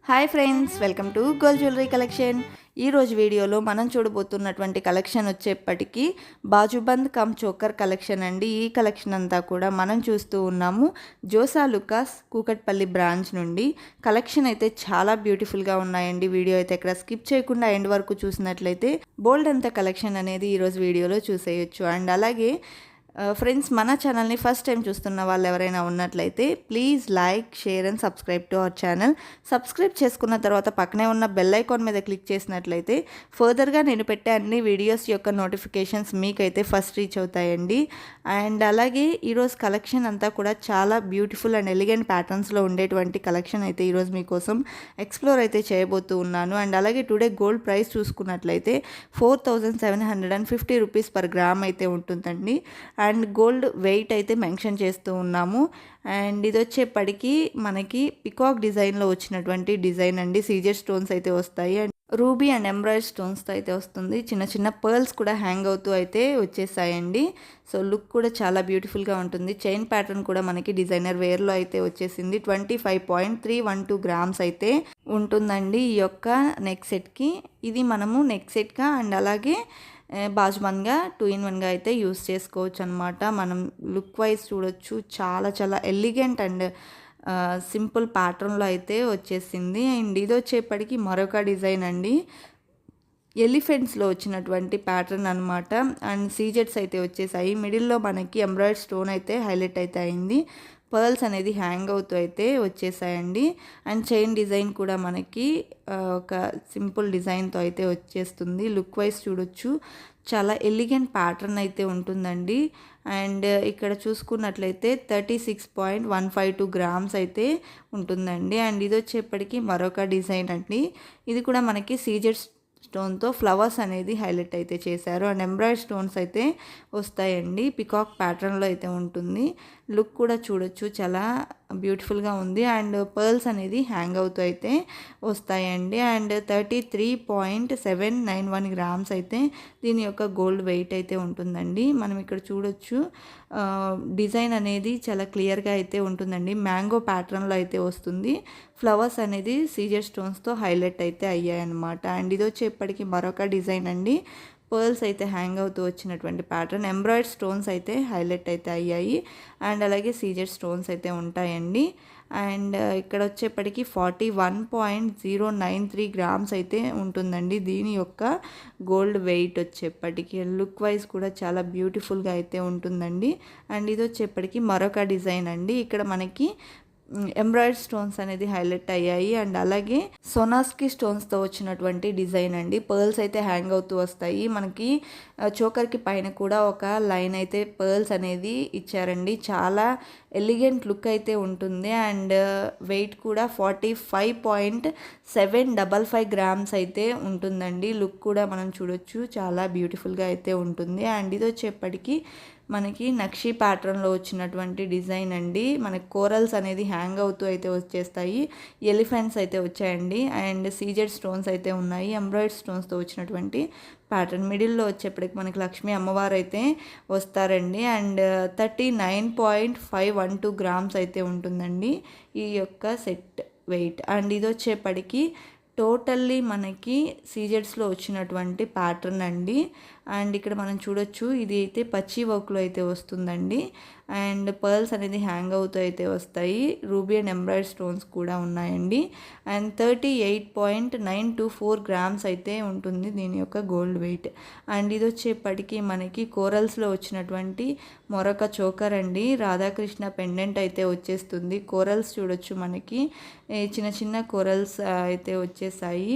Hi friends, welcome to gold jewellery collection. ఈరోజు వీడియోలో మనం చూడబోతున్నటువంటి కలెక్షన్ వచ్చేప్పటికీ బాజుబంద్ కమ్ చోకర్ కలెక్షన్ అండి. ఈ కలెక్షన్ అంతా కూడా మనం చూస్తూ ఉన్నాము జోసా లుకాస్ కూకట్పల్లి బ్రాంచ్ నుండి. కలెక్షన్ అయితే చాలా బ్యూటిఫుల్గా ఉన్నాయండి. వీడియో అయితే ఎక్కడ స్కిప్ చేయకుండా ఎండ్ వరకు చూసినట్లయితే బోల్డ్ అంత కలెక్షన్ అనేది ఈరోజు వీడియోలో చూసేయచ్చు. అండ్ అలాగే ఫ్రెండ్స్, మన ఛానల్ని ఫస్ట్ టైం చూస్తున్న వాళ్ళు ఎవరైనా ఉన్నట్లయితే please like, share and subscribe to our channel. Subscribe చేసుకున్న తర్వాత పక్కనే ఉన్న బెల్ ఐకాన్ మీద క్లిక్ చేసినట్లయితే ఫర్దర్గా నేను పెట్టే అన్ని వీడియోస్ యొక్క నోటిఫికేషన్స్ మీకైతే ఫస్ట్ రీచ్ అవుతాయండి. అండ్ అలాగే ఈరోజు కలెక్షన్ అంతా కూడా చాలా బ్యూటిఫుల్ అండ్ ఎలిగెంట్ ప్యాటర్న్స్లో ఉండేటువంటి కలెక్షన్ అయితే ఈరోజు మీకోసం ఎక్స్ప్లోర్ అయితే చేయబోతూ ఉన్నాను. అండ్ అలాగే టుడే గోల్డ్ ప్రైస్ చూసుకున్నట్లయితే 4750 రూపీస్ పర్ గ్రామ్ అయితే ఉంటుందండి. అండ్ గోల్డ్ వెయిట్ అయితే మెన్షన్ చేస్తూ ఉన్నాము. అండ్ ఇది వచ్చేప్పటికి మనకి పికాక్ డిజైన్లో వచ్చినటువంటి డిజైన్ అండి. సీజర్ స్టోన్స్ అయితే వస్తాయి అండ్ రూబీ అండ్ ఎంబ్రాయిడరీ స్టోన్స్తో అయితే వస్తుంది. చిన్న చిన్న పర్ల్స్ కూడా హ్యాంగ్ అవుతూ అయితే వచ్చేసాయండి. సో లుక్ కూడా చాలా బ్యూటిఫుల్గా ఉంటుంది. చైన్ ప్యాటర్న్ కూడా మనకి డిజైనర్ వేర్లో అయితే వచ్చేసింది. 25.312 గ్రామ్స్ అయితే ఉంటుందండి ఈ యొక్క నెక్ సెట్కి. ఇది మనము నెక్ సెట్గా అండ్ అలాగే బాజుబంద్గా 2-in-1గా అయితే యూస్ చేసుకోవచ్చు అనమాట. మనం లుక్ వైజ్ చూడొచ్చు, చాలా చాలా ఎలిగెంట్ అండ్ సింపుల్ ప్యాటర్న్లో అయితే వచ్చేసింది. అండ్ ఇది వచ్చేప్పటికి మరొక డిజైన్ అండి. ఎలిఫెంట్స్లో వచ్చినటువంటి ప్యాటర్న్ అనమాట. అండ్ సీజెట్స్ అయితే వచ్చేసాయి. మిడిల్లో మనకి ఎంబ్రాయిడరీ స్టోన్ అయితే హైలైట్ అయితే అయింది. పర్ల్స్ అనేది హ్యాంగ్ అవుతూ అయితే వచ్చేసాయండి. అండ్ చైన్ డిజైన్ కూడా మనకి ఒక సింపుల్ డిజైన్తో అయితే వచ్చేస్తుంది. లుక్ వైజ్ చూడొచ్చు, చాలా ఎలిగెంట్ ప్యాటర్న్ అయితే ఉంటుందండి. అండ్ ఇక్కడ చూసుకున్నట్లయితే 36.152 గ్రామ్స్ అయితే ఉంటుందండి. అండ్ ఇది వచ్చేప్పటికి మరొక డిజైన్ అండి. ఇది కూడా మనకి సీజెడ్ స్టోన్తో ఫ్లవర్స్ అనేది హైలైట్ అయితే చేశారు. అండ్ ఎంబ్రాయిడరీ స్టోన్స్ అయితే వస్తాయండి. పికాక్ ప్యాటర్న్లో అయితే ఉంటుంది. లుక్ కూడా చూడొచ్చు, చాలా బ్యూటిఫుల్గా ఉంది. అండ్ పర్ల్స్ అనేది హ్యాంగ్ అవుతూ అయితే వస్తాయండి. అండ్ 33.791 గ్రామ్స్ అయితే దీని యొక్క గోల్డ్ వెయిట్ అయితే ఉంటుందండి. మనం ఇక్కడ చూడొచ్చు, డిజైన్ అనేది చాలా క్లియర్గా అయితే ఉంటుందండి. మ్యాంగో ప్యాటర్న్లో అయితే వస్తుంది. ఫ్లవర్స్ అనేది సీజర్ స్టోన్స్తో హైలైట్ అయితే అయ్యాయి అనమాట. అండ్ ఇది వచ్చేప్పటికి మరొక డిజైన్ అండి. పర్ల్స్ అయితే హ్యాంగ్ అవుతూ వచ్చినటువంటి ప్యాటర్న్, ఎంబ్రాయిడరీ స్టోన్స్ అయితే హైలైట్ అయితే అయ్యాయి. అండ్ అలాగే సీజర్ స్టోన్స్ అయితే ఉంటాయండి. అండ్ ఇక్కడ వచ్చేప్పటికి 41.093 గ్రామ్స్ అయితే ఉంటుందండి దీని యొక్క గోల్డ్ వెయిట్ వచ్చేప్పటికి. లుక్ వైజ్ కూడా చాలా బ్యూటిఫుల్గా అయితే ఉంటుందండి. అండ్ ఇది వచ్చేప్పటికి మరొక డిజైన్ అండి. ఇక్కడ మనకి ఎంబ్రాయిడరీ స్టోన్స్ అనేది హైలైట్ అయ్యాయి. అండ్ అలాగే సోనాస్కి స్టోన్స్తో వచ్చినటువంటి డిజైన్ అండి. పర్ల్స్ అయితే హ్యాంగ్ అవుతూ వస్తాయి. మనకి చోకర్కి పైన కూడా ఒక లైన్ అయితే పర్ల్స్ అనేది ఇచ్చారండి. చాలా ఎలిగెంట్ లుక్ అయితే ఉంటుంది. అండ్ వెయిట్ కూడా 45.755 గ్రామ్స్ అయితే ఉంటుందండి. లుక్ కూడా మనం చూడొచ్చు, చాలా బ్యూటిఫుల్గా అయితే ఉంటుంది. అండ్ ఇది వచ్చేప్పటికి మనకి నక్షి ప్యాటర్న్లో వచ్చినటువంటి డిజైన్ అండి. మనకి కోరల్స్ అనేది హ్యాంగ్ అవుతూ అయితే వచ్చేస్తాయి. ఎలిఫెంట్స్ అయితే వచ్చాయండి. అండ్ సీజెడ్ స్టోన్స్ అయితే ఉన్నాయి. ఎంబ్రాయిడరీ స్టోన్స్తో వచ్చినటువంటి ప్యాటర్న్. మిడిల్లో వచ్చేప్పటికి మనకి లక్ష్మీ అమ్మవారు అయితే వస్తారండి. అండ్ 39.512 గ్రామ్స్ అయితే ఉంటుందండి ఈ యొక్క సెట్ వెయిట్. అండ్ ఇది వచ్చేప్పటికి టోటల్లీ మనకి సీజెడ్స్లో వచ్చినటువంటి ప్యాటర్న్ అండి. అండ్ ఇక్కడ మనం చూడొచ్చు, ఇది అయితే పచ్చి వర్క్లో అయితే వస్తుందండి. అండ్ పర్ల్స్ అనేది హ్యాంగ్ అవుతూ అయితే వస్తాయి. రూబీ అండ్ ఎంబ్రాయిడరీ స్టోన్స్ కూడా ఉన్నాయండి. అండ్ 38.924 గ్రామ్స్ అయితే ఉంటుంది దీని యొక్క గోల్డ్ వెయిట్. అండ్ ఇది వచ్చేప్పటికి మనకి కోరల్స్లో వచ్చినటువంటి మరొక చోకర్ అండి. రాధాకృష్ణ పెండెంట్ అయితే వచ్చేస్తుంది. కోరల్స్ చూడొచ్చు, మనకి చిన్న చిన్న కోరల్స్ అయితే వచ్చేసాయి.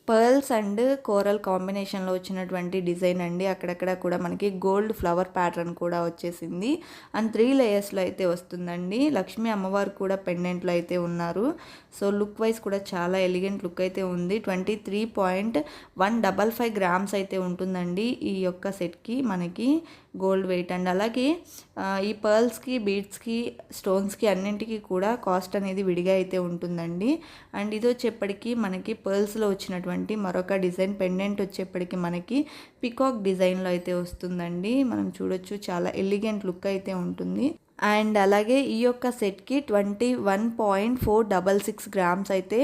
పర్ల్స్ అండ్ కోరల్ కాంబినేషన్లో వచ్చినటువంటి డిజైన్ అండి. అక్కడక్కడ కూడా మనకి గోల్డ్ ఫ్లవర్ ప్యాటర్న్ కూడా వచ్చేసింది. అండ్ 3 లేయర్స్లో అయితే వస్తుందండి. లక్ష్మీ అమ్మవారు కూడా పెండెంట్లో అయితే ఉన్నారు. సో లుక్ వైజ్ కూడా చాలా ఎలిగెంట్ లుక్ అయితే ఉంది. 23.155 గ్రామ్స్ అయితే ఉంటుందండి ఈ యొక్క సెట్కి మనకి గోల్డ్ వెయిట్. అండ్ అలాగే ఈ పర్ల్స్కి, బీడ్స్కి, స్టోన్స్కి అన్నింటికి కూడా కాస్ట్ అనేది విడిగా అయితే ఉంటుందండి. అండ్ ఇది వచ్చేప్పటికి మనకి పర్ల్స్లో వచ్చినటువంటి మరొక డిజైన్ పెండెంట్ వచ్చేప్పటికి మనకి పికాక్ డిజైన్లో అయితే వస్తుందండి. మనం చూడొచ్చు, చాలా ఎలిగెంట్ లుక్ అయితే ఉంటుంది. అండ్ అలాగే ఈ యొక్క సెట్కి 21.466 గ్రామ్స్ అయితే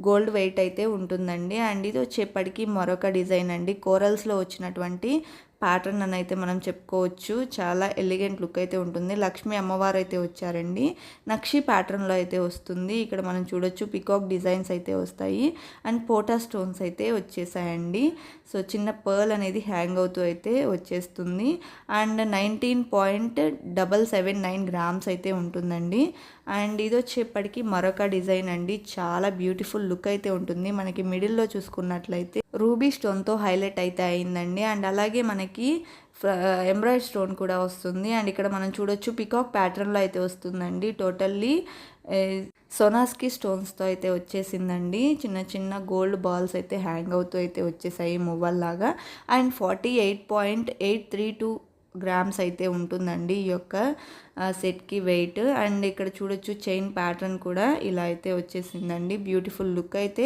గోల్డ్ వెయిట్ అయితే ఉంటుందండి. అండ్ ఇది వచ్చేప్పటికి మరొక డిజైన్ అండి, కోరల్స్లో వచ్చినటువంటి ప్యాటర్న్ అని అయితే మనం చెప్పుకోవచ్చు. చాలా ఎలిగెంట్ లుక్ అయితే ఉంటుంది. లక్ష్మీ అమ్మవారు అయితే వచ్చారండి, నక్షి ప్యాటర్న్లో అయితే వస్తుంది. ఇక్కడ మనం చూడొచ్చు పికాక్ డిజైన్స్ అయితే వస్తాయి అండ్ పోటా స్టోన్స్ అయితే వచ్చేసాయండి. సో చిన్న పర్ల్ అనేది హ్యాంగ్ అవుతూ అయితే వచ్చేస్తుంది. అండ్ 19.779 గ్రామ్స్ అయితే ఉంటుందండి. అండ్ ఇది వచ్చేప్పటికి మరొక డిజైన్ అండి, చాలా బ్యూటిఫుల్ లుక్ అయితే ఉంటుంది. మనకి మిడిల్లో చూసుకున్నట్లయితే రూబీ స్టోన్తో హైలైట్ అయితే అయిందండి. అండ్ అలాగే మనకి ఎంబ్రాయిడ్ స్టోన్ కూడా వస్తుంది. అండ్ ఇక్కడ మనం చూడొచ్చు పికాక్ ప్యాటర్న్లో అయితే వస్తుందండి. టోటల్లీ సొనాస్కి స్టోన్స్తో అయితే వచ్చేసిందండి. చిన్న చిన్న గోల్డ్ బాల్స్ అయితే హ్యాంగ్ అవుతూ అయితే వచ్చేసాయి మువ్వల్లాగా. అండ్ 48.832 గ్రామ్స్ అయితే ఉంటుందండి ఈ యొక్క సెట్కి వెయిట్. అండ్ ఇక్కడ చూడొచ్చు చైన్ ప్యాటర్న్ కూడా ఇలా అయితే వచ్చేసిందండి. బ్యూటిఫుల్ లుక్ అయితే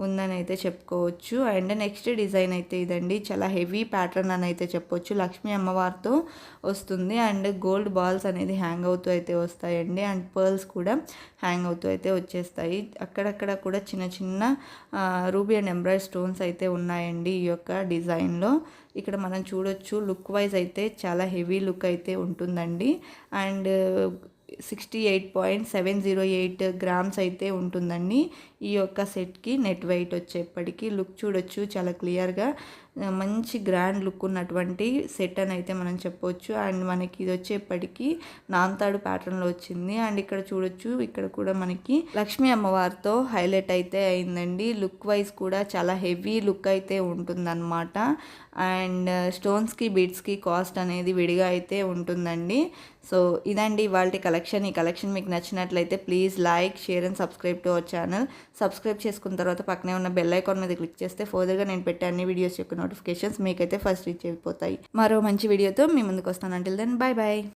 ఉందని అయితే చెప్పుకోవచ్చు. అండ్ నెక్స్ట్ డిజైన్ అయితే ఇదండి, చాలా హెవీ ప్యాటర్న్ అని అయితే చెప్పొచ్చు. లక్ష్మీ అమ్మవారితో వస్తుంది అండ్ గోల్డ్ బాల్స్ అనేది హ్యాంగ్ అవుతూ అయితే వస్తాయండి. అండ్ పర్ల్స్ కూడా హ్యాంగ్ అవుతూ అయితే వచ్చేస్తాయి. అక్కడక్కడ కూడా చిన్న చిన్న రూబీ అండ్ ఎంబ్రాయిడ్ స్టోన్స్ అయితే ఉన్నాయండి ఈ యొక్క డిజైన్లో. ఇక్కడ మనం చూడొచ్చు లుక్ వైజ్ అయితే చాలా హెవీ లుక్ అయితే ఉంటుందండి. అండ్ 68.708 గ్రామ్స్ అయితే ఉంటుందండి ఈ యొక్క సెట్కి నెట్ వెయిట్ వచ్చేప్పటికి. లుక్ చూడొచ్చు చాలా క్లియర్గా, మంచి గ్రాండ్ లుక్ ఉన్నటువంటి సెట్ అని అయితే మనం చెప్పొచ్చు. అండ్ మనకి ఇది వచ్చేప్పటికి నాంతాడు ప్యాటర్న్లో వచ్చింది. అండ్ ఇక్కడ చూడొచ్చు ఇక్కడ కూడా మనకి లక్ష్మీ అమ్మవారితో హైలైట్ అయితే అయిందండి. లుక్ వైజ్ కూడా చాలా హెవీ లుక్ అయితే ఉంటుందన్నమాట. అండ్ స్టోన్స్కి బీడ్స్కి కాస్ట్ అనేది విడిగా అయితే ఉంటుందండి. సో ఇదండి ఇవాల్టి కలెక్షన్. ఈ కలెక్షన్ మీకు నచ్చినట్లయితే please like, share and subscribe to our channel. Subscribe చేసుకున్న తర్వాత పక్కనే ఉన్న బెల్ ఐకాన్ మీద క్లిక్ చేస్తే ఫర్దర్గా నేను పెట్టే అన్ని వీడియోస్ యొక్క నోటిఫికేషన్స్ మీకైతే ఫస్ట్ రీచ్ అయిపోతాయి. మరో మంచి వీడియోతో మీ ముందుకు వస్తాను. Until then bye by.